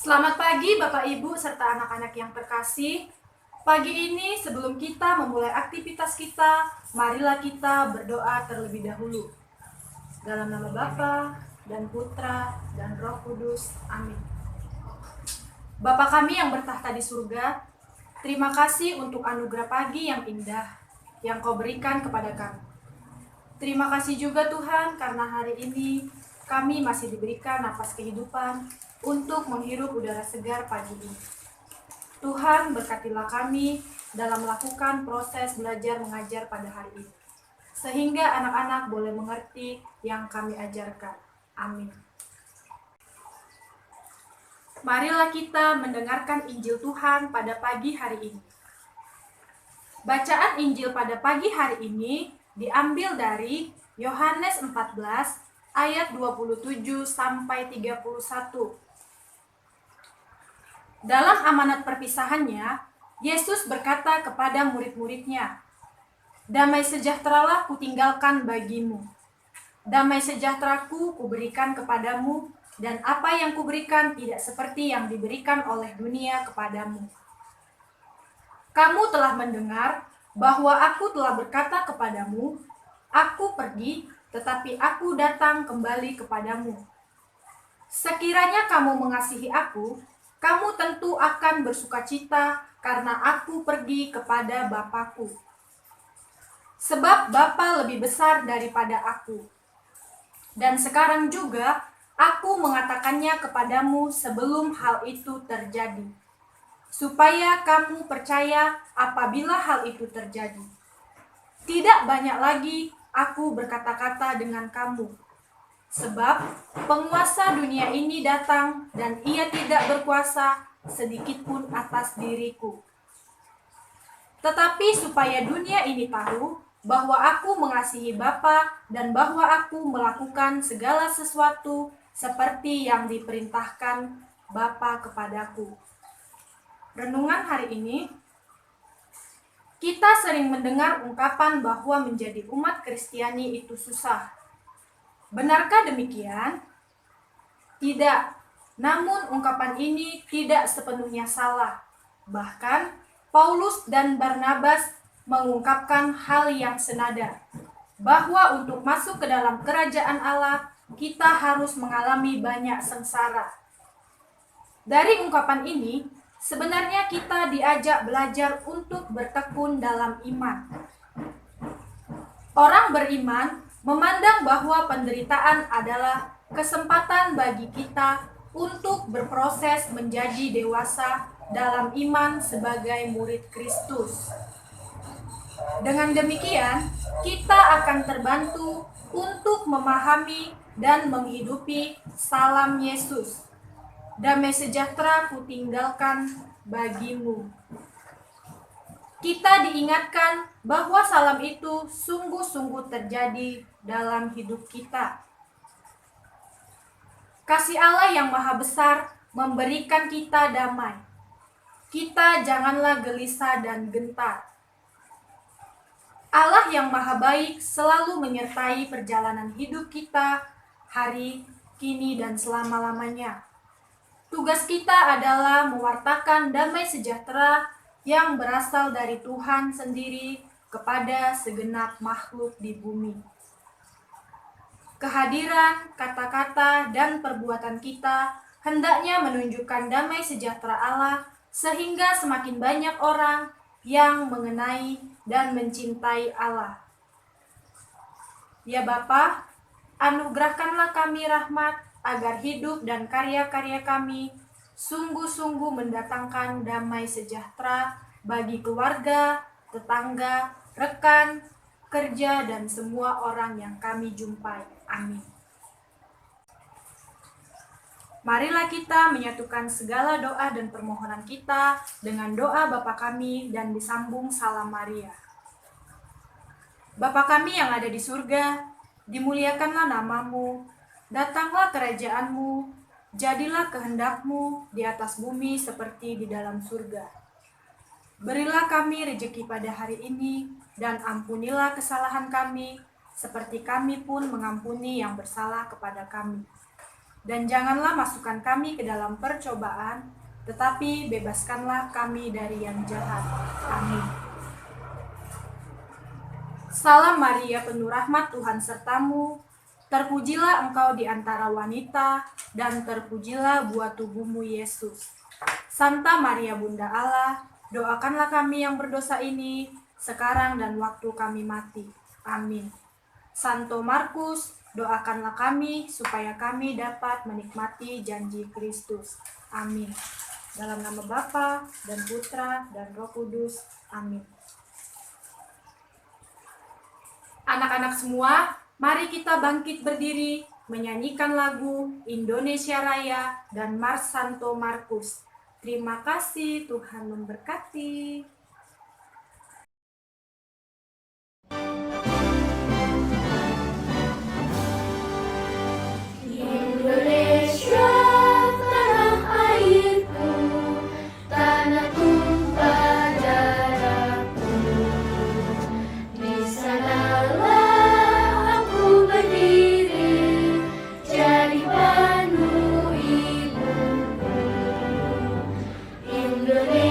Selamat pagi Bapak Ibu serta anak-anak yang terkasih. Pagi ini sebelum kita memulai aktivitas kita, marilah kita berdoa terlebih dahulu. Dalam nama Bapa dan Putra dan Roh Kudus. Amin. Bapa kami yang bertahta di surga, terima kasih untuk anugerah pagi yang indah yang Kau berikan kepada kami. Terima kasih juga Tuhan karena hari ini kami masih diberikan napas kehidupan untuk menghirup udara segar pagi ini. Tuhan berkatilah kami dalam melakukan proses belajar mengajar pada hari ini, sehingga anak-anak boleh mengerti yang kami ajarkan. Amin. Marilah kita mendengarkan Injil Tuhan pada pagi hari ini. Bacaan Injil pada pagi hari ini diambil dari Yohanes 14 ayat 27 sampai 31. Dalam amanat perpisahannya, Yesus berkata kepada murid-muridnya, "Damai sejahteralah kutinggalkan bagimu. Damai sejahteraku kuberikan kepadamu, dan apa yang kuberikan tidak seperti yang diberikan oleh dunia kepadamu. Kamu telah mendengar bahwa aku telah berkata kepadamu, aku pergi, tetapi aku datang kembali kepadamu. Sekiranya kamu mengasihi aku, kamu tentu akan bersukacita karena aku pergi kepada Bapa-Ku. Sebab Bapa lebih besar daripada aku. Dan sekarang juga aku mengatakannya kepadamu sebelum hal itu terjadi, supaya kamu percaya apabila hal itu terjadi. Tidak banyak lagi aku berkata-kata dengan kamu, sebab penguasa dunia ini datang dan ia tidak berkuasa sedikitpun atas diriku. Tetapi supaya dunia ini tahu bahwa aku mengasihi Bapa dan bahwa aku melakukan segala sesuatu seperti yang diperintahkan Bapa kepadaku." Renungan hari ini, kita sering mendengar ungkapan bahwa menjadi umat Kristiani itu susah. Benarkah demikian? Tidak. Namun ungkapan ini tidak sepenuhnya salah. Bahkan Paulus dan Barnabas mengungkapkan hal yang senada, bahwa untuk masuk ke dalam kerajaan Allah, kita harus mengalami banyak sengsara. Dari ungkapan ini, sebenarnya kita diajak belajar untuk bertekun dalam iman. Orang beriman memandang bahwa penderitaan adalah kesempatan bagi kita untuk berproses menjadi dewasa dalam iman sebagai murid Kristus. Dengan demikian, kita akan terbantu untuk memahami dan menghidupi salam Yesus. Damai sejahtera kutinggalkan bagimu. Kita diingatkan bahwa salam itu sungguh-sungguh terjadi dalam hidup kita. Kasih Allah yang maha besar memberikan kita damai. Kita janganlah gelisah dan gentar. Allah yang maha baik selalu menyertai perjalanan hidup kita hari, kini, dan selama-lamanya. Tugas kita adalah mewartakan damai sejahtera yang berasal dari Tuhan sendiri kepada segenap makhluk di bumi. Kehadiran, kata-kata, dan perbuatan kita hendaknya menunjukkan damai sejahtera Allah, sehingga semakin banyak orang yang mengenai dan mencintai Allah. Ya Bapa, anugerahkanlah kami rahmat agar hidup dan karya-karya kami sungguh-sungguh mendatangkan damai sejahtera bagi keluarga, tetangga, rekan, kerja, dan semua orang yang kami jumpai. Amin. Marilah kita menyatukan segala doa dan permohonan kita dengan doa Bapa kami dan disambung salam Maria. Bapa kami yang ada di surga, dimuliakanlah namamu, datanglah kerajaanmu, jadilah kehendakmu di atas bumi seperti di dalam surga. Berilah kami rejeki pada hari ini, dan ampunilah kesalahan kami, seperti kami pun mengampuni yang bersalah kepada kami. Dan janganlah masukkan kami ke dalam percobaan, tetapi bebaskanlah kami dari yang jahat. Amin. Salam Maria, penuh rahmat, Tuhan sertamu. Terpujilah engkau di antara wanita, dan terpujilah buah tubuhmu, Yesus. Santa Maria, Bunda Allah, doakanlah kami yang berdosa ini, sekarang dan waktu kami mati. Amin. Santo Markus, doakanlah kami supaya kami dapat menikmati janji Kristus. Amin. Dalam nama Bapa dan Putra dan Roh Kudus. Amin. Anak-anak semua, mari kita bangkit berdiri, menyanyikan lagu Indonesia Raya dan Mars Santo Markus. Terima kasih, Tuhan memberkati. Indonesia, tanah airku, tanah tumpah darahku. Di sanalah aku berdiri, jadi banu ibuku. Indonesia.